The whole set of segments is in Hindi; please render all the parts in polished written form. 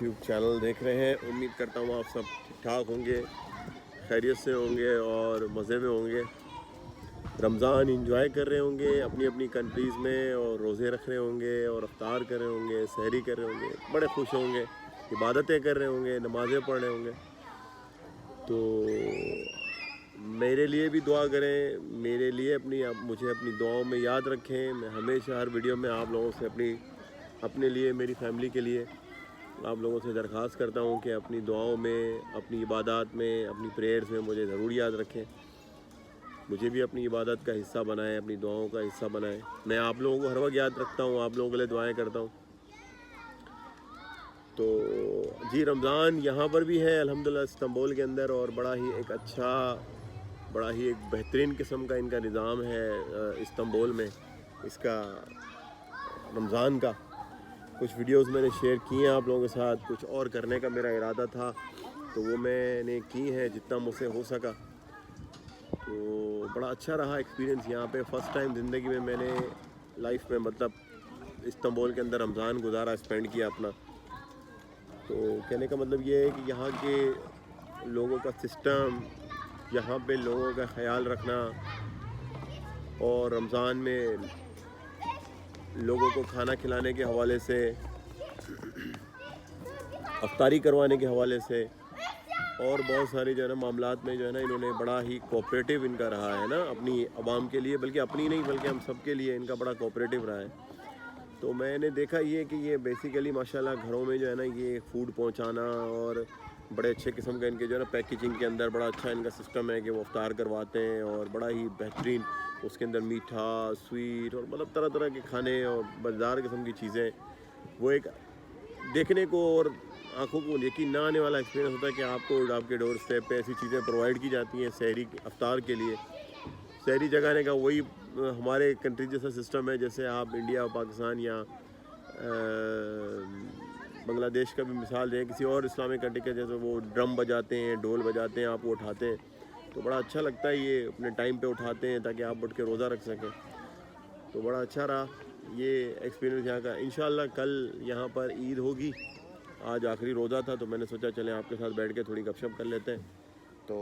यूट्यूब चैनल देख रहे हैं। उम्मीद करता हूँ आप सब ठीक ठाक होंगे, खैरियत से होंगे और मज़े में होंगे। रमज़ान इंजॉय कर रहे होंगे अपनी अपनी कंट्रीज़ में, और रोज़े रख रहे होंगे और अफ्तार कर रहे होंगे, सहरी कर रहे होंगे, बड़े खुश होंगे, इबादतें कर रहे होंगे, नमाज़ें पढ़ रहे होंगे। तो मेरे लिए भी दुआ करें, मेरे लिए मुझे अपनी दुआओं में याद रखें। मैं हमेशा हर वीडियो में आप लोगों से अपने लिए, मेरी फैमिली के लिए आप लोगों से दरख्वास्त करता हूँ कि अपनी दुआओं में, अपनी इबादत में, अपनी प्रेयर्स में मुझे ज़रूर याद रखें। मुझे भी अपनी इबादत का हिस्सा बनाएं, अपनी दुआओं का हिस्सा बनाएं। मैं आप लोगों को हर वक्त याद रखता हूँ, आप लोगों के लिए दुआएं करता हूँ। तो जी, रमज़ान यहाँ पर भी है अल्हम्दुलिल्लाह इस्तांबुल के अंदर, और बड़ा ही एक बेहतरीन किस्म का इनका निज़ाम है इस्तांबुल में इसका, रमज़ान का। कुछ वीडियोस मैंने शेयर किए हैं आप लोगों के साथ, कुछ और करने का मेरा इरादा था तो वो मैंने की है जितना मुझसे हो सका। तो बड़ा अच्छा रहा एक्सपीरियंस यहाँ पे। फ़र्स्ट टाइम ज़िंदगी में मैंने लाइफ में मतलब इस्तांबुल के अंदर रमज़ान गुजारा, स्पेंड किया अपना। तो कहने का मतलब ये है कि यहाँ के लोगों का सिस्टम, यहाँ पे लोगों का ख्याल रखना, और रमज़ान में लोगों को खाना खिलाने के हवाले से, अफ्तारी करवाने के हवाले से, और बहुत सारी जो है ना मामलात में जो है ना इन्होंने बड़ा ही कोऑपरेटिव इनका रहा है ना अपनी आवाम के लिए, बल्कि अपनी नहीं बल्कि हम सब के लिए इनका बड़ा कोऑपरेटिव रहा है। तो मैंने देखा ये कि ये बेसिकली माशाल्लाह घरों में जो है ना ये फूड पहुंचाना, और बड़े अच्छे किस्म का इनके जो है ना पैकेजिंग के अंदर बड़ा अच्छा इनका सिस्टम है कि वो अफ्तार करवाते हैं, और बड़ा ही बेहतरीन उसके अंदर मीठा, स्वीट, और मतलब तरह तरह के खाने और मज़ेदार किस्म की चीज़ें, वो एक देखने को और आंखों को यकीन ना आने वाला एक्सपीरियंस होता है कि आपको आपके डोर स्टेप पे ऐसी चीज़ें प्रोवाइड की जाती हैं सहरी अफ्तार के लिए। शहरी जगाने का वही हमारे कंट्री जैसा सिस्टम है, जैसे आप इंडिया, पाकिस्तान या बांग्लादेश का भी मिसाल दें, किसी और इस्लामिक कंट्री के, जैसे वो ड्रम बजाते हैं, ढोल बजाते हैं, आप वो उठाते हैं, तो बड़ा अच्छा लगता है। ये अपने टाइम पे उठाते हैं ताकि आप उठ के रोज़ा रख सकें। तो बड़ा अच्छा रहा ये एक्सपीरियंस यहाँ का। इंशाल्लाह कल यहाँ पर ईद होगी, आज आखिरी रोज़ा था तो मैंने सोचा चलें आपके साथ बैठ के थोड़ी गपशप कर लेते हैं। तो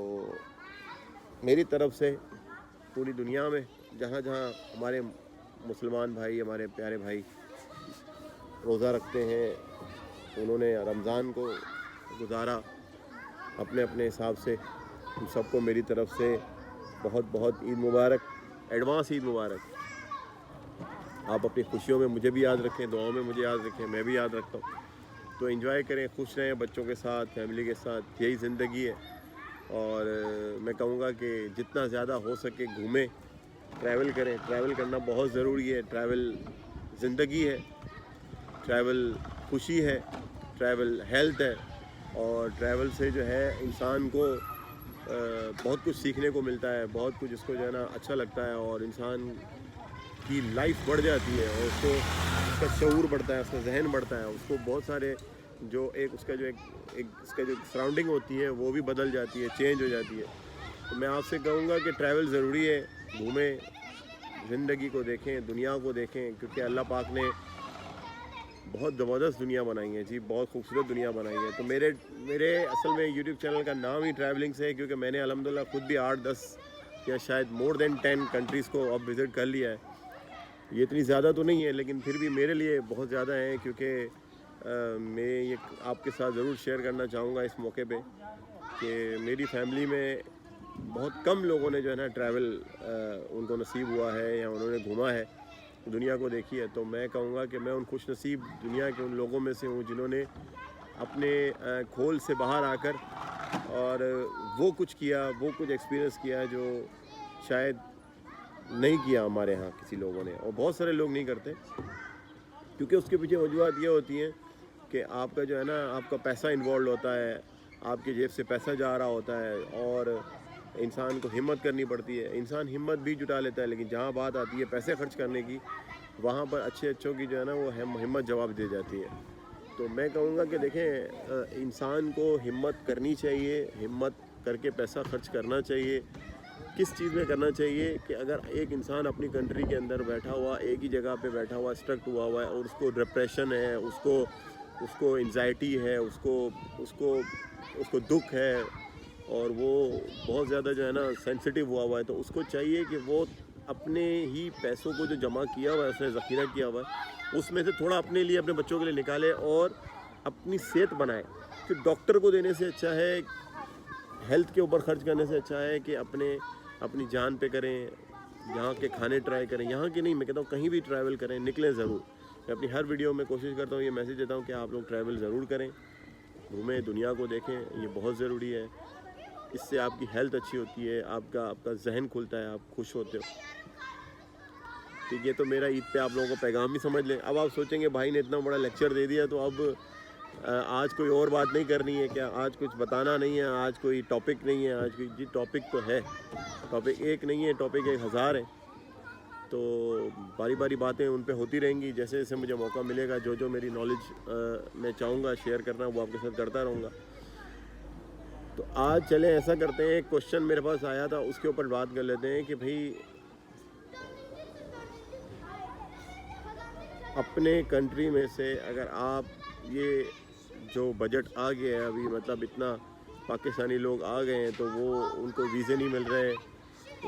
मेरी तरफ से पूरी दुनिया में जहाँ जहाँ हमारे मुसलमान भाई, हमारे प्यारे भाई रोज़ा रखते हैं, उन्होंने रमज़ान को गुजारा अपने अपने हिसाब से, उन सबको मेरी तरफ से बहुत बहुत ईद मुबारक, एडवांस ईद मुबारक। आप अपनी खुशियों में मुझे भी याद रखें, दुआओं में मुझे याद रखें, मैं भी याद रखता हूँ। तो एंजॉय करें, खुश रहें बच्चों के साथ, फैमिली के साथ, यही ज़िंदगी है। और मैं कहूँगा कि जितना ज़्यादा हो सके घूमें, ट्रैवल करें। ट्रैवल करना बहुत ज़रूरी है। ट्रैवल ज़िंदगी है, ट्रैवल खुशी है, ट्रैवल हेल्थ है, और ट्रैवल से जो है इंसान को बहुत कुछ सीखने को मिलता है, बहुत कुछ इसको जो है ना अच्छा लगता है, और इंसान की लाइफ बढ़ जाती है, और उसका शऊर बढ़ता है, उसका जहन बढ़ता है, उसको बहुत सारे जो एक उसका जो इसका जो सराउंडिंग होती है वो भी बदल जाती है, चेंज हो जाती है। तो मैं आपसे कहूँगा कि ट्रैवल ज़रूरी है, घूमें, ज़िंदगी को देखें, दुनिया को देखें, क्योंकि अल्लाह पाक ने बहुत ज़बरदस्त दुनिया बनाई है जी, बहुत खूबसूरत दुनिया बनाई है। तो मेरे असल में यूट्यूब चैनल का नाम ही ट्रैवलिंग से है, क्योंकि मैंने अल्हम्दुलिल्लाह खुद भी 8-10 या शायद मोर देन 10 कंट्रीज़ को अब विज़िट कर लिया है। ये इतनी ज़्यादा तो नहीं है, लेकिन फिर भी मेरे लिए बहुत ज़्यादा है, क्योंकि मैं ये आपके साथ ज़रूर शेयर करना चाहूँगा इस मौके पे कि मेरी फैमिली में बहुत कम लोगों ने जो है ना ट्रैवल उनको नसीब हुआ है, या उन्होंने घूमा है, दुनिया को देखी है। तो मैं कहूँगा कि मैं उन खुश नसीब दुनिया के उन लोगों में से हूँ जिन्होंने अपने खोल से बाहर आकर और वो कुछ किया, वो कुछ एक्सपीरियंस किया जो शायद नहीं किया हमारे यहाँ किसी लोगों ने, और बहुत सारे लोग नहीं करते, क्योंकि उसके पीछे वजूहत ये होती हैं कि आपका जो है ना, आपका पैसा इन्वॉल्व होता है, आपकी जेब से पैसा जा रहा होता है, और इंसान को हिम्मत करनी पड़ती है। इंसान हिम्मत भी जुटा लेता है, लेकिन जहाँ बात आती है पैसे खर्च करने की, वहाँ पर अच्छों की जो है ना वो हिम्मत जवाब दे जाती है। तो मैं कहूँगा कि देखें, इंसान को हिम्मत करनी चाहिए, हिम्मत करके पैसा खर्च करना चाहिए। किस चीज़ में करना चाहिए कि अगर एक इंसान अपनी कंट्री के अंदर बैठा हुआ, एक ही जगह पे बैठा हुआ, स्ट्रक हुआ है, और उसको डिप्रेशन है, उसको उसको एंजाइटी है, उसको उसको उसको दुख है और वो बहुत ज़्यादा जो है ना सेंसिटिव हुआ है, तो उसको चाहिए कि वो अपने ही पैसों को जो जमा किया हुआ है, उसने ज़ख़ीरा किया हुआ है, उसमें से थोड़ा अपने लिए, अपने बच्चों के लिए निकाले और अपनी सेहत बनाए। फिर डॉक्टर को देने से अच्छा है, हेल्थ के ऊपर खर्च करने से अच्छा है कि अपनी जान पे करें, यहाँ के खाने ट्राई करें, यहाँ के नहीं, मैं कहता हूँ कहीं भी ट्रैवल करें, निकलें ज़रूर। मैं अपनी हर वीडियो में कोशिश करता हूँ, ये मैसेज देता हूँ कि आप लोग ट्रैवल ज़रूर करें, घूमें, दुनिया को देखें, ये बहुत ज़रूरी है। इससे आपकी हेल्थ अच्छी होती है, आपका जहन खुलता है, आप खुश होते हो। ठीक है, तो मेरा ईद पे आप लोगों को पैगाम भी समझ लें। अब आप सोचेंगे भाई ने इतना बड़ा लेक्चर दे दिया, तो अब आज कोई और बात नहीं करनी है क्या, आज कुछ बताना नहीं है, आज कोई टॉपिक नहीं है, आज कोई जी टॉपिक तो है, टॉपिक एक नहीं है, टॉपिक 1000 है। तो बारी बारी बातें उन पे होती रहेंगी, जैसे जैसे मुझे मौका मिलेगा, जो मेरी नॉलेज मैं चाहूँगा शेयर करना, वो आपके साथ करता रहूँगा। तो आज चलें ऐसा करते हैं, एक क्वेश्चन मेरे पास आया था, उसके ऊपर बात कर लेते हैं कि भाई अपने कंट्री में से अगर आप ये जो बजट आ गया है अभी, मतलब इतना पाकिस्तानी लोग आ गए हैं, तो वो उनको वीज़े नहीं मिल रहे,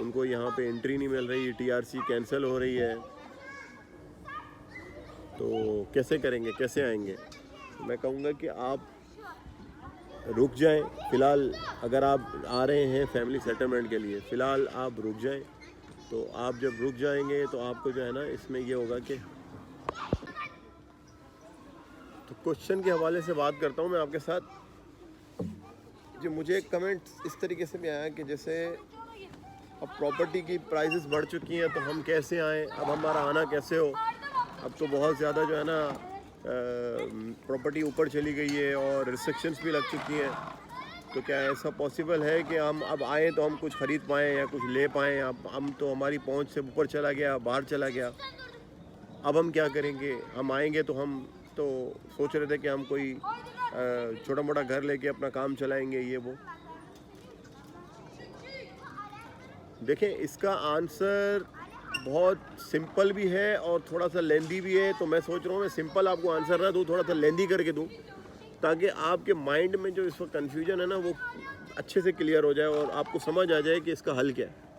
उनको यहाँ पे एंट्री नहीं मिल रही, TRC कैंसिल हो रही है, तो कैसे करेंगे, कैसे आएंगे? तो मैं कहूँगा कि आप रुक जाएं फ़िलहाल। अगर आप आ रहे हैं फैमिली सेटलमेंट के लिए, फ़िलहाल आप रुक जाएं। तो आप जब रुक जाएंगे तो आपको जो है ना, इसमें ये होगा कि, तो क्वेश्चन के हवाले से बात करता हूँ मैं आपके साथ। जो मुझे एक कमेंट इस तरीके से भी आया कि जैसे अब प्रॉपर्टी की प्राइसेस बढ़ चुकी हैं, तो हम कैसे आएँ, अब हमारा आना कैसे हो। अब तो बहुत ज़्यादा जो है ना प्रॉपर्टी ऊपर चली गई है और रिस्ट्रिक्शंस भी लग चुकी हैं। तो क्या ऐसा पॉसिबल है कि हम अब आएँ तो हम कुछ ख़रीद पाएँ या कुछ ले पाएँ? अब हम तो, हमारी पहुंच से ऊपर चला गया, बाहर चला गया, अब हम क्या करेंगे? हम आएंगे तो हम तो सोच रहे थे कि हम कोई छोटा मोटा घर लेके अपना काम चलाएंगे, ये वो। देखें, इसका आंसर बहुत सिंपल भी है और थोड़ा सा लेंदी भी है। तो मैं सोच रहा हूँ मैं सिंपल आपको आंसर ना दूँ, थोड़ा सा लेंदी करके दूँ, ताकि आपके माइंड में जो इस वक्त कन्फ्यूजन है ना, वो अच्छे से क्लियर हो जाए और आपको समझ आ जाए कि इसका हल क्या है।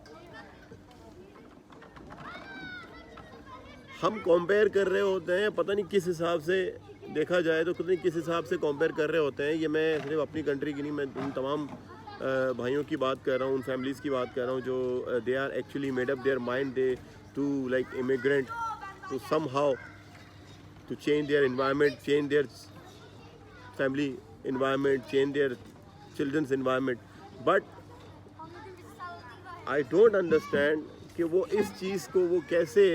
हम कंपेयर कर रहे होते हैं, पता नहीं किस हिसाब से देखा जाए तो, पता नहीं किस हिसाब से कंपेयर कर रहे होते हैं। ये मैं सिर्फ अपनी कंट्री की नहीं, मैं उन तमाम भाइयों की बात कर रहा हूँ, उन फैमिलीज़ की बात कर रहा हूँ जो they are actually made up their mind they to like immigrant to somehow to change their environment, change their family environment, change their children's environment. But I don't understand कि वो इस चीज़ को वो कैसे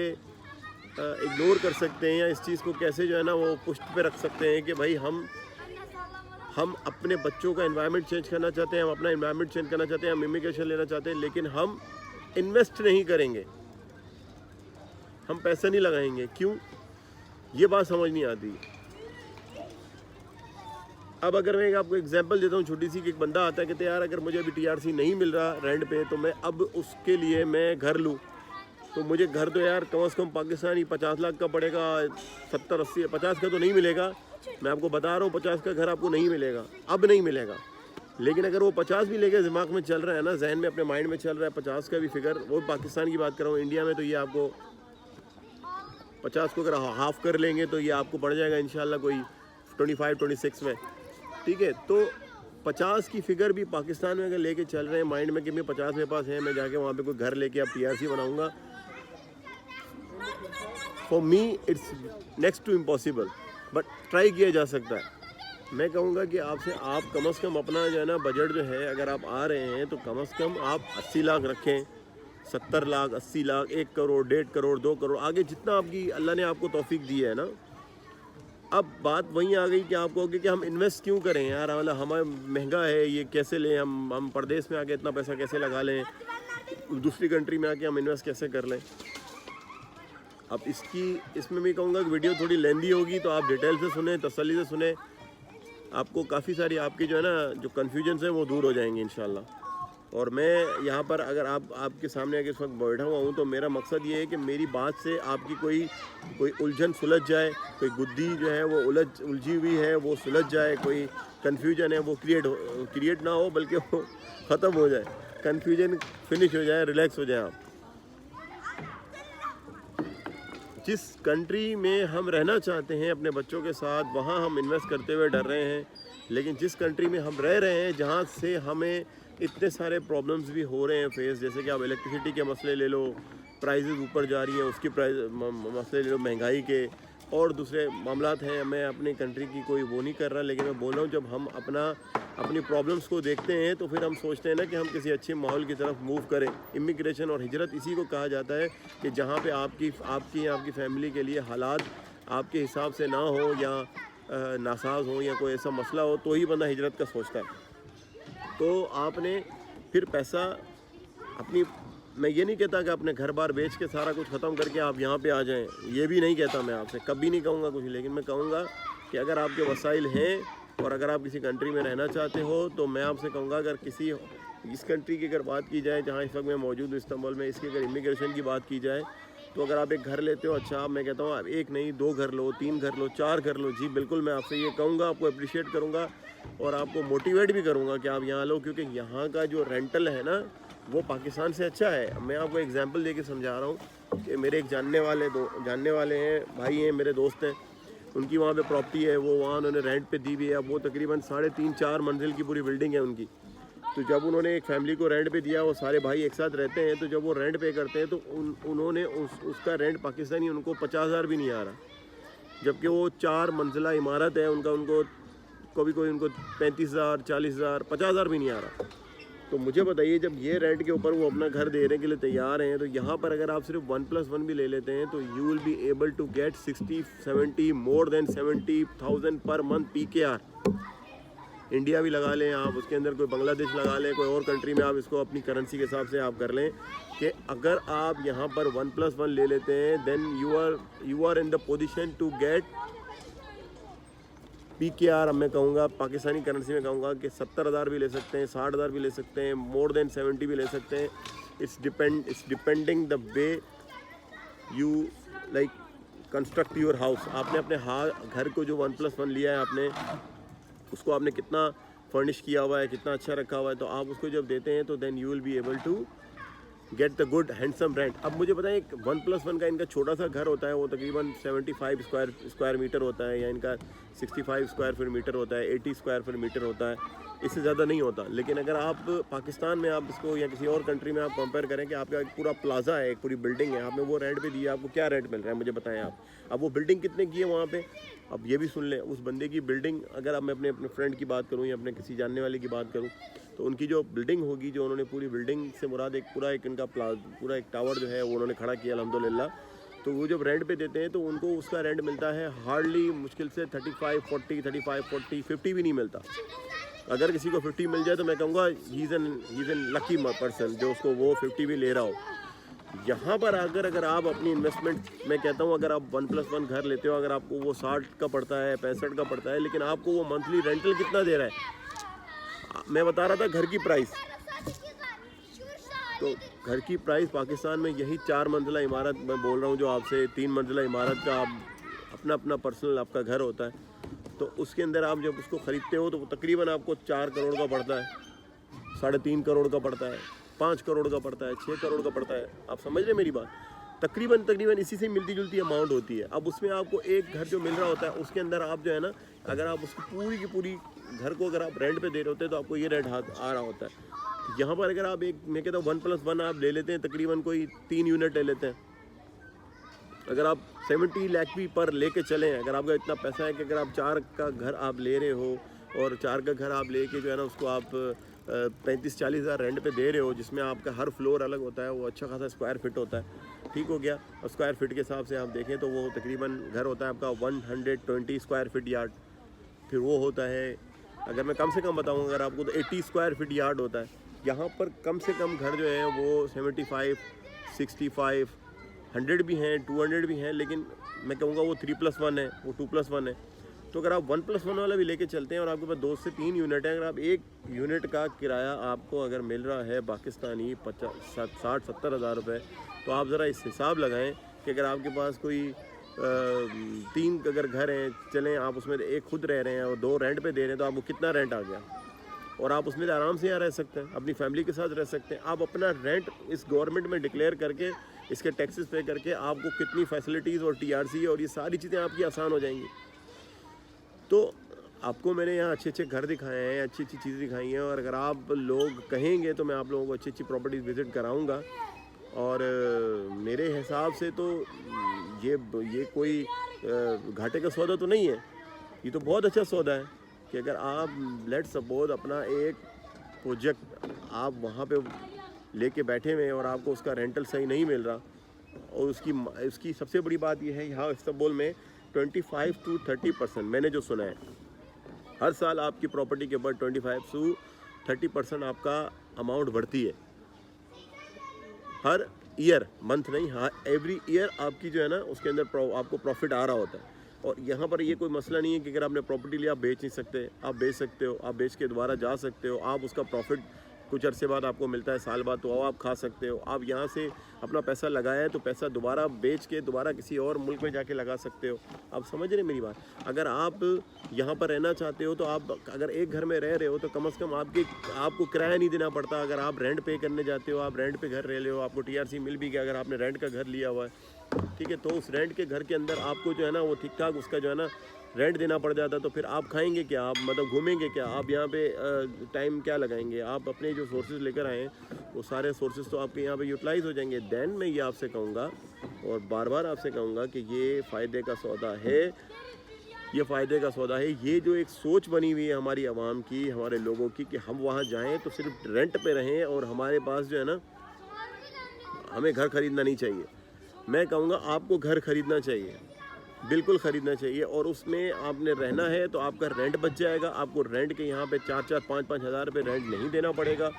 इग्नोर कर सकते हैं, या इस चीज़ को कैसे जो है ना वो पुष्ट पे रख सकते हैं कि भाई हम अपने बच्चों का एनवायरनमेंट चेंज करना चाहते हैं, हम अपना एनवायरनमेंट चेंज करना चाहते हैं, हम इमिग्रेशन लेना चाहते हैं, लेकिन हम इन्वेस्ट नहीं करेंगे, हम पैसा नहीं लगाएंगे। क्यों? ये बात समझ नहीं आती। अब अगर मैं आपको एग्जांपल देता हूँ छोटी सी, कि एक बंदा आता है कहते यार अगर मुझे अभी TRC नहीं मिल रहा रेंट पे, तो मैं अब उसके लिए मैं घर लूँ, तो मुझे घर तो यार कम से कम पाकिस्तानी 50 लाख का पड़ेगा, 70 80 50 का तो नहीं मिलेगा। मैं आपको बता रहा हूँ 50 का घर आपको नहीं मिलेगा, अब नहीं मिलेगा। लेकिन अगर वो 50 भी लेके दिमाग में चल रहा है ना, जहन में अपने माइंड में चल रहा है 50 का भी फिगर, वो पाकिस्तान की बात कर रहा हूँ। इंडिया में तो ये आपको 50 को अगर हाफ कर लेंगे तो ये आपको पड़ जाएगा इंशाल्लाह कोई 25-26 में। ठीक है, तो 50 की फिगर भी पाकिस्तान में अगर लेके चल रहे हैं माइंड में कि मैं 50 मेरे पास है, मैं जाके वहाँ पे कोई घर लेके अब TRC बनाऊँगा, for me it's next to impossible. But try किया जा सकता है। मैं कहूँगा कि आपसे आप कम से कम अपना जो है ना बजट जो है, अगर आप आ रहे हैं तो कम से कम आप 80 लाख रखें, 70 लाख, 80 लाख, 1 करोड़, 1.5 करोड़, 2 करोड़, आगे जितना आपकी अल्लाह ने आपको तौफीक दी है ना। अब बात वहीं आ गई कि आप कहोगे कि हम इन्वेस्ट क्यों करें यार, मतलब हमारा महंगा है, ये कैसे लें, हम परदेश में आके इतना पैसा कैसे लगा लें, दूसरी कंट्री में आके हम इन्वेस्ट कैसे कर लें। अब इसमें मैं कहूँगा कि वीडियो थोड़ी लेंदी होगी, तो आप डिटेल से सुने, तसल्ली से सुने, आपको काफ़ी सारी आपकी जो है ना जो कन्फ्यूजन्स हैं वो दूर हो जाएंगे इंशाल्लाह। और मैं यहाँ पर अगर आपके सामने आके इस वक्त बैठा हुआ हूँ तो मेरा मकसद ये है कि मेरी बात से आपकी कोई उलझन सुलझ जाए, कोई गुद्दी जो है वो उलझी हुई है वो सुलझ जाए, कोई कन्फ्यूजन है वो क्रिएट ना हो बल्कि वो ख़त्म हो जाए, कन्फ्यूजन फिनिश हो जाए, रिलैक्स हो जाए आप। जिस कंट्री में हम रहना चाहते हैं अपने बच्चों के साथ, वहाँ हम इन्वेस्ट करते हुए डर रहे हैं, लेकिन जिस कंट्री में हम रह रहे हैं जहाँ से हमें इतने सारे प्रॉब्लम्स भी हो रहे हैं फेस, जैसे कि आप इलेक्ट्रिसिटी के मसले ले लो, प्राइजेज़ ऊपर जा रही हैं उसकी मसले ले लो, महंगाई के और दूसरे मामलात हैं। मैं अपनी कंट्री की कोई वो नहीं कर रहा, लेकिन मैं बोल रहा हूँ जब हम अपनी प्रॉब्लम्स को देखते हैं तो फिर हम सोचते हैं ना कि हम किसी अच्छे माहौल की तरफ मूव करें। इमिग्रेशन और हिजरत इसी को कहा जाता है कि जहाँ पे आपकी फैमिली के लिए हालात आपके हिसाब से ना हो या नासाज हो या कोई ऐसा मसला हो तो ही बंदा हिजरत का सोचता है। तो आपने फिर पैसा मैं ये नहीं कहता कि अपने घर बार बेच के सारा कुछ ख़त्म करके आप यहाँ पे आ जाएं, ये भी नहीं कहता मैं आपसे, कभी नहीं कहूँगा कुछ, लेकिन मैं कहूँगा कि अगर आपके वसाइल हैं और अगर आप किसी कंट्री में रहना चाहते हो तो मैं आपसे कहूँगा अगर इस कंट्री की अगर बात की जाए जहाँ इस वक्त मैं मौजूद हूँ इस्तांबुल में, इसकी अगर इमिग्रेशन की बात की जाए तो अगर आप एक घर लेते हो, अच्छा मैं कहता हूँ आप एक नहीं 2 घर लो, 3 घर लो, 4 घर लो, जी बिल्कुल मैं आपसे ये कहूँगा, आपको अप्रिशिएट करूँगा और आपको मोटिवेट भी करूँगा कि आप यहाँ लो, क्योंकि यहाँ का जो रेंटल है ना वो पाकिस्तान से अच्छा है। मैं आपको एग्जांपल देके समझा रहा हूँ कि मेरे एक जानने वाले हैं, भाई हैं, मेरे दोस्त हैं, उनकी वहाँ पे प्रॉपर्टी है, वो वहाँ उन्होंने रेंट पे दी हुई है। अब वो तकरीबन 3.5-4 मंजिल की पूरी बिल्डिंग है उनकी। तो जब उन्होंने एक फैमिली को रेंट पे दिया, वो सारे भाई एक साथ रहते हैं, तो जब वो रेंट पे करते हैं तो उन्होंने उसका रेंट पाकिस्तानी उनको 50,000 भी नहीं आ रहा, जबकि वो 4 मंजिला इमारत है उनको कभी कोई उनको 35,000, 40,000, 50,000 भी नहीं आ रहा। तो मुझे बताइए जब ये रेंट के ऊपर वो अपना घर देने के लिए तैयार हैं, तो यहाँ पर अगर आप सिर्फ 1+1 भी ले लेते हैं तो you will be able to get 60-70 more than 70,000 per month PKR। India भी लगा लें आप, उसके अंदर कोई बांग्लादेश लगा लें, कोई और कंट्री में आप इसको अपनी करेंसी के हिसाब से आप कर लें कि अगर आप यहाँ पर 1+1 ले लेते हैं then you are in the position to get PKR। मैं कहूँगा पाकिस्तानी करेंसी में कहूँगा कि 70,000 भी ले सकते हैं, 60,000 भी ले सकते हैं, मोर देन 70 भी ले सकते हैं। It's depending the way you like construct your house. आपने अपने घर को जो 1+1 लिया है आपने, उसको आपने कितना फर्निश किया हुआ है, कितना अच्छा रखा हुआ है, तो आप उसको जब देते हैं तो then you will be able to get the good handsome rent. अब मुझे बताएं एक 1+1 का इनका छोटा सा घर होता है, वो तकरीबन 75 स्क्वायर मीटर होता है, या इनका 65 स्क्वायर फीट मीटर होता है, 80 स्क्वायर फीट मीटर होता है, इससे ज़्यादा नहीं होता। लेकिन अगर आप पाकिस्तान में आप इसको या किसी और कंट्री में आप कंपेयर करें कि आपका एक पूरा प्लाजा है, एक पूरी बिल्डिंग है, आपने वो रेंट पे दिया, आपको क्या रेंट मिल रहा है मुझे बताएं आप। अब वो बिल्डिंग कितने की है वहाँ पे, अब ये भी सुन लें, उस बंदे की बिल्डिंग अगर अब मैं अपने फ्रेंड की बात करूँ या अपने किसी जानने वाले की बात करूँ तो उनकी जो बिल्डिंग होगी, जो उन्होंने पूरी बिल्डिंग से मुराद एक पूरा एक टावर जो है वो उन्होंने खड़ा किया अल्हम्दुलिल्लाह, तो वो जब रेंट पे देते हैं तो उनको उसका रेंट मिलता है हार्डली मुश्किल से 35-40 50 भी नहीं मिलता। अगर किसी को 50 मिल जाए तो मैं कहूँगा he is an lucky person जो उसको वो 50 भी ले रहा हो। यहाँ पर अगर आप अपनी इन्वेस्टमेंट, मैं कहता हूँ अगर आप 1+1 घर लेते हो, अगर आपको वो 60 का पड़ता है, 65 का पड़ता है, लेकिन आपको वो मंथली रेंटल कितना दे रहा है, मैं बता रहा था घर की प्राइस, तो घर की प्राइस पाकिस्तान में यही 4 मंजिला इमारत मैं बोल रहा हूँ जो आपसे 3 मंजिला इमारत का आप अपना पर्सनल आपका घर होता है, तो उसके अंदर आप जब उसको ख़रीदते हो तो तकरीबन आपको 4 करोड़ का पड़ता है, 3.5 करोड़ का पड़ता है, 5 करोड़ का पड़ता है, 6 करोड़ का पड़ता है। आप समझ रहे मेरी बात, तकरीबन इसी से मिलती जुलती अमाउंट होती है। अब उसमें आपको एक घर जो मिल रहा होता है उसके अंदर आप जो है ना, अगर आप उसकी पूरी की पूरी घर को अगर आप रेंट पे दे रहे होते हैं तो आपको ये रेंट आ रहा होता है। यहाँ पर अगर आप मैं कहता हूँ 1+1 आप ले लेते हैं, तकरीबन कोई 3 यूनिट ले लेते हैं, अगर आप 70 लाख भी पर लेके चलें, अगर आपका इतना पैसा है कि अगर आप 4 का घर आप ले रहे हो और 4 का घर आप लेके जो है ना उसको आप 35-40 हज़ार रेंट पे दे रहे हो, जिसमें आपका हर फ्लोर अलग होता है, वो अच्छा खासा स्क्वायर फिट होता है, ठीक हो गया। और स्क्वायर फिट के हिसाब से आप देखें तो वो तकरीबन घर होता है आपका 120 स्क्वायर फिट यार्ड। फिर वो होता है, अगर मैं कम से कम बताऊँ अगर आपको, तो 80 स्क्वायर फिट यार्ड होता है। यहाँ पर कम से कम घर जो है वो 75, 65, 100 भी हैं, 200 भी हैं, लेकिन मैं कहूँगा वो 3+1 है, वो 2+1 है। तो अगर आप 1+1 वाला भी लेके चलते हैं और आपके पास 2 से 3 यूनिट है, अगर आप एक यूनिट का किराया आपको अगर मिल रहा है पाकिस्तानी 60-70 हज़ार रुपये, तो आप ज़रा इस हिसाब लगाएं कि अगर आपके पास कोई 3 अगर घर हैं, चलें आप उसमें एक खुद रह रहे हैं और 2 रेंट पे दे रहे हैं, तो आपको कितना रेंट आ गया। और आप उसमें आराम से यहाँ रह सकते हैं, अपनी फैमिली के साथ रह सकते हैं। आप अपना रेंट इस गवर्नमेंट में डिक्लेयर करके इसके टैक्सेस पे करके आपको कितनी फैसिलिटीज़ और TRC और ये सारी चीज़ें आपकी आसान हो जाएंगी। तो आपको मैंने यहाँ अच्छे अच्छे घर दिखाए हैं, अच्छी अच्छी चीज़ें दिखाई हैं, और अगर आप लोग कहेंगे तो मैं आप लोगों को अच्छी अच्छी प्रॉपर्टीज़ विज़िट कराऊँगा। और मेरे हिसाब से तो ये कोई घाटे का सौदा तो नहीं है, ये तो बहुत अच्छा सौदा है कि अगर आप लेट सपोज अपना एक प्रोजेक्ट आप वहाँ पे लेके बैठे हुए हैं और आपको उसका रेंटल सही नहीं मिल रहा, और उसकी सबसे बड़ी बात यह है यहाँ इस्तांबुल में 25 to 30% मैंने जो सुना है, हर साल आपकी प्रॉपर्टी के ऊपर 25 to 30% आपका अमाउंट बढ़ती है हर ईयर, मंथ नहीं, हाँ एवरी ईयर आपकी जो है ना उसके अंदर आपको प्रॉफिट आ रहा होता है। और यहाँ पर ये कोई मसला नहीं है कि अगर आपने प्रॉपर्टी लिया आप बेच नहीं सकते, आप बेच सकते हो, आप बेच के दोबारा जा सकते हो, आप उसका प्रॉफिट कुछ अरसे बाद आपको मिलता है, साल बाद, तो आप खा सकते हो। आप यहाँ से अपना पैसा लगाया है तो पैसा दोबारा बेच के दोबारा किसी और मुल्क में जाके लगा सकते हो। आप समझ रहे हैं मेरी बात। अगर आप यहाँ पर रहना चाहते हो तो आप अगर एक घर में रह रहे हो तो कम से कम आपको किराया नहीं देना पड़ता। अगर आप रेंट पे करने जाते हो, आप रेंट पे घर रह रहे हो, आपको TRC मिल भी गया अगर आपने रेंट का घर लिया हुआ है, ठीक है, तो उस रेंट के घर के अंदर आपको जो है ना वो ठीक ठाक उसका जो है ना रेंट देना पड़ जाता। तो फिर आप खाएंगे क्या, आप मतलब घूमेंगे क्या, आप यहाँ पे टाइम क्या लगाएंगे। आप अपने जो सोर्सेज लेकर आए वो सारे सोर्सेज तो आपके यहाँ पे यूटिलाइज हो जाएंगे। देन मैं ये आपसे कहूँगा और बार बार आपसे कहूँगा कि ये फ़ायदे का सौदा है, ये फ़ायदे का सौदा है। ये जो एक सोच बनी हुई है हमारी आवाम की, हमारे लोगों की, कि हम वहाँ जाएँ तो सिर्फ रेंट पे रहें और हमारे पास जो है ना हमें घर ख़रीदना नहीं चाहिए। मैं कहूँगा आपको घर ख़रीदना चाहिए, बिल्कुल ख़रीदना चाहिए, और उसमें आपने रहना है तो आपका रेंट बच जाएगा। आपको रेंट के यहाँ पे 4-4, 5-5 हज़ार रुपये रेंट नहीं देना पड़ेगा।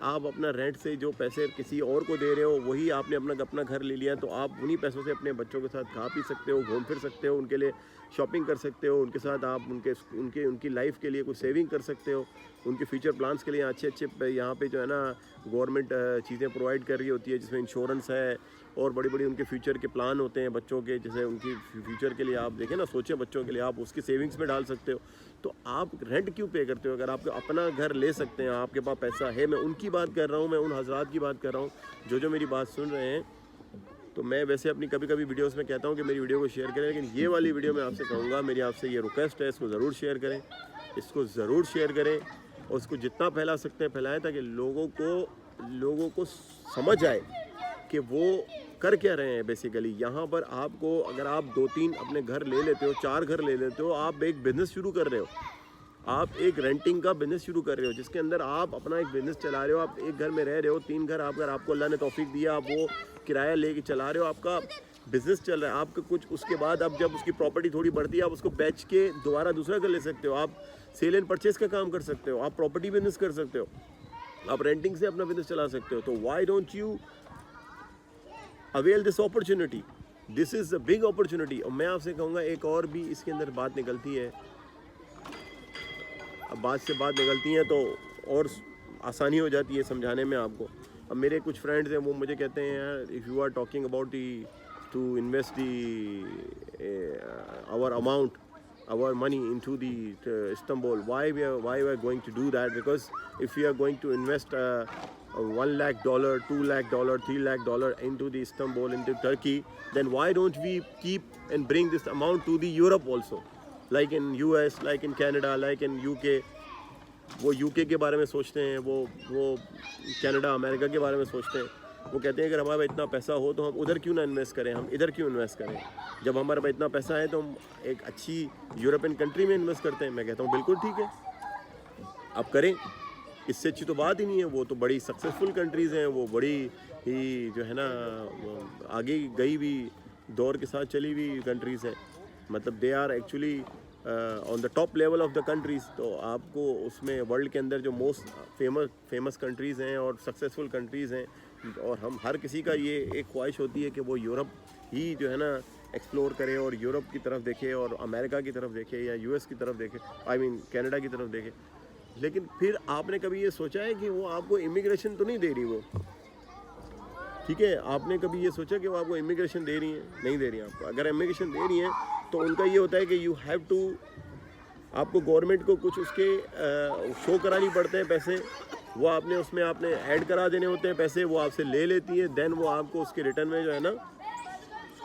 आप अपना रेंट से जो पैसे किसी और को दे रहे हो वही आपने अपना घर ले लिया, तो आप उन्हीं पैसों से अपने बच्चों के साथ खा पी सकते हो, घूम फिर सकते हो, उनके लिए शॉपिंग कर सकते हो, उनके साथ आप उनकी लाइफ के लिए कुछ सेविंग कर सकते हो, उनके फ्यूचर प्लान्स के लिए अच्छे यहाँ पे जो है ना गवर्नमेंट चीज़ें प्रोवाइड कर रही होती है, जिसमें इंश्योरेंस है और बड़ी बड़ी उनके फ्यूचर के प्लान होते हैं बच्चों के, जैसे उनकी फ्यूचर के लिए आप देखें ना, सोचें बच्चों के लिए, आप उसकी सेविंग्स में डाल सकते हो। तो आप रेंट क्यों पे करते हो अगर आप अपना घर ले सकते हैं, आपके पास पैसा है। मैं उनकी बात कर रहा हूँ, मैं उन हजरात की बात कर रहा हूँ जो मेरी बात सुन रहे हैं। तो मैं वैसे अपनी कभी कभी वीडियोस में कहता हूँ कि मेरी वीडियो को शेयर करें, लेकिन ये वाली वीडियो मैं आपसे कहूँगा, मेरी आपसे ये रिक्वेस्ट है, इसको ज़रूर शेयर करें, इसको ज़रूर शेयर करें और उसको जितना फैला सकते हैं फैलाएं, ताकि लोगों को समझ आए कि वो कर क्या रहे हैं। बेसिकली यहाँ पर आपको अगर आप 2-3 अपने घर ले लेते हो, 4 घर ले लेते हो, आप एक बिज़नेस शुरू कर रहे हो, आप एक रेंटिंग का बिज़नेस शुरू कर रहे हो, जिसके अंदर आप अपना एक बिज़नेस चला रहे हो। आप एक घर में रह रहे हो, 3 घर अगर आपको अल्लाह ने तौफीक दिया, आप वो किराया लेके चला रहे हो, आपका बिज़नेस चल रहा है। आपका कुछ उसके बाद अब जब उसकी प्रॉपर्टी थोड़ी बढ़ती है, आप उसको बेच के दोबारा दूसरा घर ले सकते हो, आप सेल एंड परचेज़ का काम कर सकते हो, आप प्रॉपर्टी बिज़नेस कर सकते हो, आप रेंटिंग से अपना बिज़नेस चला सकते हो। तो why don't you avail this opportunity, this is a big opportunity. और मैं आपसे कहूँगा एक और भी इसके अंदर बात निकलती है, अब बात से बात निकलती है तो और आसानी हो जाती है समझाने में आपको। अब मेरे कुछ फ्रेंड्स हैं वो मुझे कहते हैं यार, if you are talking about the to invest the our amount, our money into the Istanbul, why we are going to do that? Because if we are going to invest $1 lakh, $2 lakh, $3 lakh into the Istanbul, into Turkey, then why don't we keep and bring this amount to the Europe also, like in US, like in Canada, like in UK? वो UK के बारे में सोचते हैं, वो कनाडा अमेरिका के बारे में सोचते हैं। वो कहते हैं अगर हमारे पास इतना पैसा हो तो हम उधर क्यों ना इन्वेस्ट करें, हम इधर क्यों इन्वेस्ट करें। जब हमारे पास इतना पैसा है तो हम एक अच्छी यूरोपियन कंट्री में इन्वेस्ट करते हैं। मैं कहता हूँ बिल्कुल ठीक है, आप करें, इससे अच्छी तो बात ही नहीं है। वो तो बड़ी सक्सेसफुल कंट्रीज़ हैं, वो बड़ी ही जो है ना आगे गई हुई दौर के साथ चली हुई कंट्रीज़ हैं, मतलब they are actually on the top level of the countries. तो आपको उसमें वर्ल्ड के अंदर जो मोस्ट फेमस कंट्रीज़ हैं और सक्सेसफुल कंट्रीज़ हैं, और हम हर किसी का ये एक ख्वाहिश होती है कि वो यूरोप ही जो है ना एक्सप्लोर करे और यूरोप की तरफ देखे और अमेरिका की तरफ देखे या यूएस की तरफ देखे, आई मीन कनाडा की तरफ देखे, लेकिन फिर आपने कभी ये सोचा है कि वो आपको इमिग्रेशन तो नहीं दे रही वो, ठीक है, आपने कभी ये सोचा कि वो आपको इमिग्रेशन दे रही हैं? नहीं दे रही हैं आपको। अगर इमिग्रेशन दे रही हैं तो उनका ये होता है कि यू हैव टू, आपको गवर्नमेंट को कुछ उसके शो करानी पड़ते हैं पैसे, वो आपने उसमें आपने ऐड करा देने होते हैं पैसे, वो आपसे ले लेती है, देन वो आपको उसके रिटर्न में जो है ना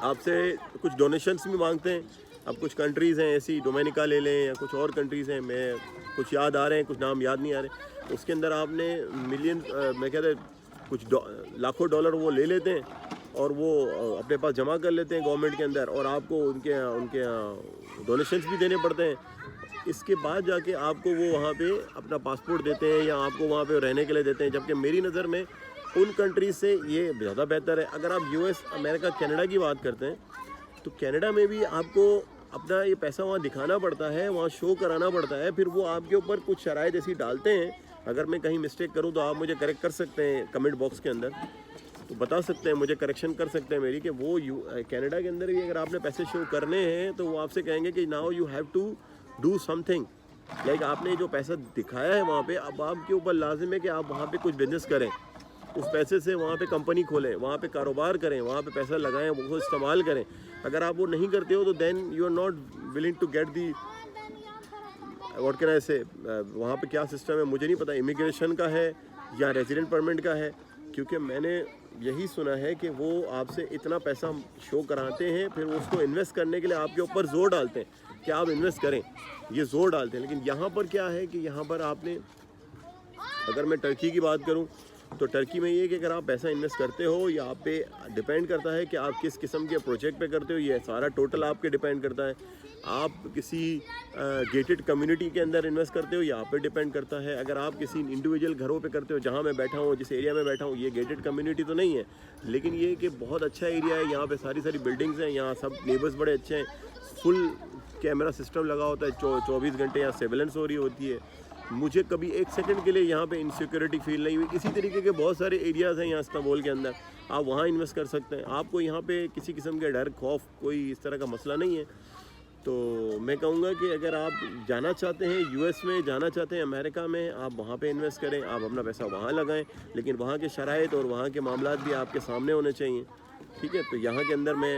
आपसे कुछ डोनेशंस भी मांगते हैं। अब कुछ कंट्रीज़ हैं ऐसी, डोमिनिका ले लें या कुछ और कंट्रीज़ हैं, मैं कुछ याद आ रहे हैं, कुछ नाम याद नहीं आ रहे, उसके अंदर आपने मिलियन मैं कहते कुछ लाखों डॉलर वो ले लेते हैं और वो अपने पास जमा कर लेते हैं गवर्नमेंट के अंदर, और आपको उनके उनके डोनेशंस भी देने पड़ते हैं। इसके बाद जाके आपको वो वहाँ पे अपना पासपोर्ट देते हैं या आपको वहाँ पे रहने के लिए देते हैं, जबकि मेरी नज़र में उन कंट्रीज से ये ज़्यादा बेहतर है। अगर आप यूएस, अमेरिका, कनाडा की बात करते हैं तो कनाडा में भी आपको अपना ये पैसा वहाँ दिखाना पड़ता है, वहाँ शो कराना पड़ता है, फिर वो आपके ऊपर कुछ शराइत ऐसी डालते हैं। अगर मैं कहीं मिस्टेक करूँ तो आप मुझे करेक्ट कर सकते हैं कमेंट बॉक्स के अंदर, तो बता सकते हैं, मुझे करेक्शन कर सकते हैं मेरी, कि वो कनाडा के अंदर भी अगर आपने पैसे शो करने हैं तो वो आपसे कहेंगे कि now you have to do something, like आपने जो पैसा दिखाया है वहाँ पे, अब आपके ऊपर लाजिम है कि आप वहाँ पे कुछ बिजनेस करें, उस पैसे से वहाँ पे कंपनी खोलें, वहाँ पे कारोबार करें, वहाँ पे पैसा लगाएं, वो इस्तेमाल करें। अगर आप वो नहीं करते हो तो then you are not willing to get the what can I say, वहाँ पे क्या सिस्टम है मुझे नहीं पता, इमिग्रेशन का है या रेजिडेंट परमिट का है, क्योंकि मैंने यही सुना है कि वो आपसे इतना पैसा शो कराते हैं, फिर उसको इन्वेस्ट करने के लिए आपके ऊपर ज़ोर डालते हैं कि आप इन्वेस्ट करें, ये ज़ोर डालते हैं। लेकिन यहाँ पर क्या है कि यहाँ पर आपने, अगर मैं टर्की की बात करूँ तो टर्की में ये है कि अगर आप पैसा इन्वेस्ट करते हो या आप पे डिपेंड करता है कि आप किस किस्म के प्रोजेक्ट पे करते हो, ये सारा टोटल आपके डिपेंड करता है। आप किसी गेटेड कम्युनिटी के अंदर इन्वेस्ट करते हो या आप पे डिपेंड करता है। अगर आप किसी इंडिविजुअल घरों पे करते हो, जहाँ मैं बैठा हूँ, जिस एरिया में बैठा हूँ, ये गेटेड कम्युनिटी तो नहीं है, लेकिन ये कि बहुत अच्छा एरिया है, यहाँ पे सारी सारी बिल्डिंग्स हैं, यहाँ सब नेबर्स बड़े अच्छे हैं, फुल कैमरा सिस्टम लगा होता है, 24 घंटे यहाँ सर्वेलेंस हो रही होती है। मुझे कभी एक सेकंड के लिए यहाँ पे इनसिक्योरिटी फील नहीं हुई। इसी तरीके के बहुत सारे एरियाज़ हैं यहाँ इस्तांबुल के अंदर, आप वहाँ इन्वेस्ट कर सकते हैं, आपको यहाँ पे किसी किस्म के डर खौफ कोई इस तरह का मसला नहीं है। तो मैं कहूँगा कि अगर आप जाना चाहते हैं यूएस में, जाना चाहते हैं अमेरिका में, आप वहाँ पे इन्वेस्ट करें, आप अपना पैसा वहाँ लगाएं, लेकिन वहाँ के शराइत और वहाँ के मामलात भी आपके सामने होने चाहिए, ठीक है। तो यहाँ के अंदर मैं,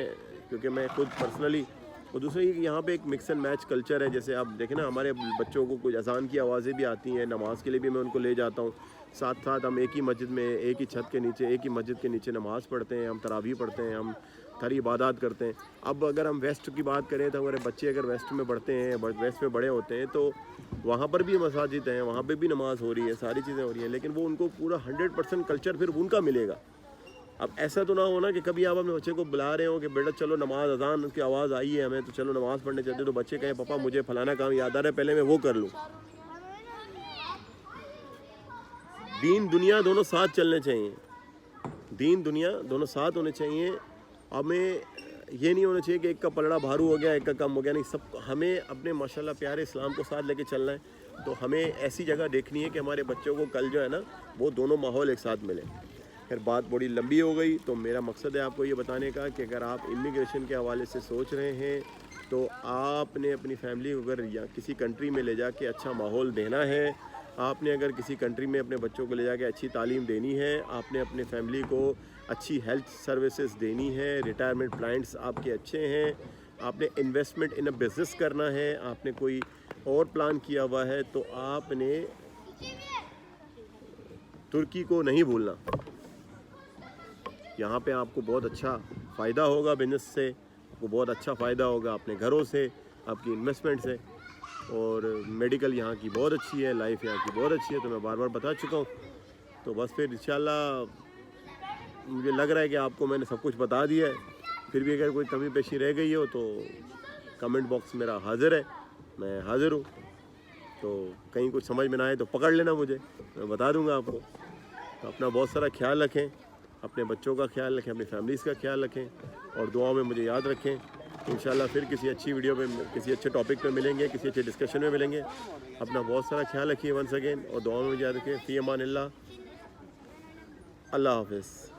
क्योंकि मैं खुद पर्सनली, और दूसरी यहाँ पे एक मिक्स एंड मैच कल्चर है। जैसे आप देखें ना, हमारे बच्चों को कुछ अजान की आवाज़ें भी आती हैं, नमाज़ के लिए भी मैं उनको ले जाता हूँ, साथ साथ हम एक ही मस्जिद में, एक ही छत के नीचे, एक ही मस्जिद के नीचे नमाज़ पढ़ते हैं, हम तरावी पढ़ते हैं, हम सारी इबादत करते हैं। अब अगर हम वेस्ट की बात करें तो हमारे बच्चे अगर वेस्ट में पढ़ते हैं, वेस्ट में बड़े होते हैं, तो वहाँ पर भी मसाजिद हैं, वहाँ पर भी नमाज़ हो रही है, सारी चीज़ें हो रही हैं, लेकिन वो उनको पूरा 100% कल्चर फिर उनका मिलेगा। अब ऐसा तो ना हो ना कि कभी आप अपने बच्चे को बुला रहे हो कि बेटा चलो नमाज, अजान की आवाज़ आई है हमें तो चलो नमाज़ पढ़ने चलते, तो बच्चे कहें पापा मुझे फलाना काम याद आ रहा है, पहले मैं वो कर लूँ। दीन दुनिया दोनों साथ चलने चाहिए, दीन दुनिया दोनों साथ होने चाहिए। हमें ये नहीं होना चाहिए कि एक का पलड़ा भारू हो गया, एक का कम हो गया, नहीं, सब हमें अपने माशाल्लाह प्यारे इस्लाम को साथ लेके चलना है। तो हमें ऐसी जगह देखनी है कि हमारे बच्चों को कल जो है ना वो दोनों माहौल एक साथ मिले। फिर बात बड़ी लंबी हो गई, तो मेरा मकसद है आपको ये बताने का कि अगर आप इमिग्रेशन के हवाले से सोच रहे हैं तो आपने अपनी फैमिली को अगर या किसी कंट्री में ले जाके अच्छा माहौल देना है, आपने अगर किसी कंट्री में अपने बच्चों को ले जाके अच्छी तालीम देनी है, आपने अपने फैमिली को अच्छी हेल्थ सर्विसेज देनी है, रिटायरमेंट प्लान्स आपके अच्छे हैं, आपने इन्वेस्टमेंट इन अ बिज़नेस करना है, आपने कोई और प्लान किया हुआ है, तो आपने तुर्की को नहीं भूलना। यहाँ पे आपको बहुत अच्छा फ़ायदा होगा बिज़नेस से, आपको बहुत अच्छा फ़ायदा होगा अपने घरों से, आपकी इन्वेस्टमेंट से, और मेडिकल यहाँ की बहुत अच्छी है, लाइफ यहाँ की बहुत अच्छी है, तो मैं बार बार बता चुका हूँ। तो बस फिर इंशाल्लाह मुझे लग रहा है कि आपको मैंने सब कुछ बता दिया है। फिर भी अगर कोई कमी पेशी रह गई हो तो कमेंट बॉक्स मेरा हाज़िर है, मैं हाज़िर हूँ। तो कहीं कुछ समझ में ना आए तो पकड़ लेना मुझे, मैं बता दूँगा आपको। तो अपना बहुत सारा ख्याल रखें, अपने बच्चों का ख्याल रखें, अपनी फैमिलीज़ का ख्याल रखें, और दुआओं में मुझे याद रखें। इंशाल्लाह फिर किसी अच्छी वीडियो पे, किसी अच्छे टॉपिक पे मिलेंगे, किसी अच्छे डिस्कशन में मिलेंगे। अपना बहुत सारा ख्याल रखिए वंस अगेन, और दुआओं में मुझे याद रखें। फ़ी अमान अल्लाह, अल्लाह हाफ़िज़।